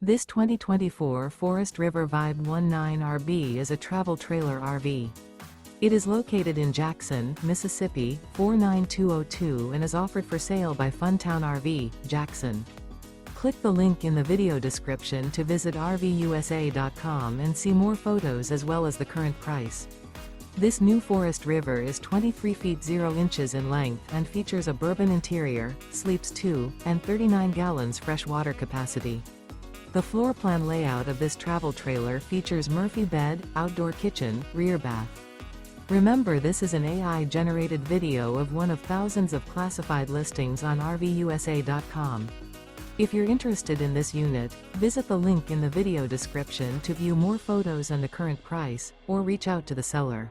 This 2024 Forest River Vibe 19RB is a travel trailer RV. It is located in Jackson, Mississippi, 49202 and is offered for sale by Funtown RV, Jackson. Click the link in the video description to visit RVUSA.com and see more photos as well as the current price. This new Forest River is 23 feet 0 inches in length and features a bourbon interior, sleeps 2, and 39 gallons fresh water capacity. The floor plan layout of this travel trailer features Murphy bed, outdoor kitchen, rear bath. Remember, this is an AI-generated video of one of thousands of classified listings on RVUSA.com. If you're interested in this unit, visit the link in the video description to view more photos and the current price, or reach out to the seller.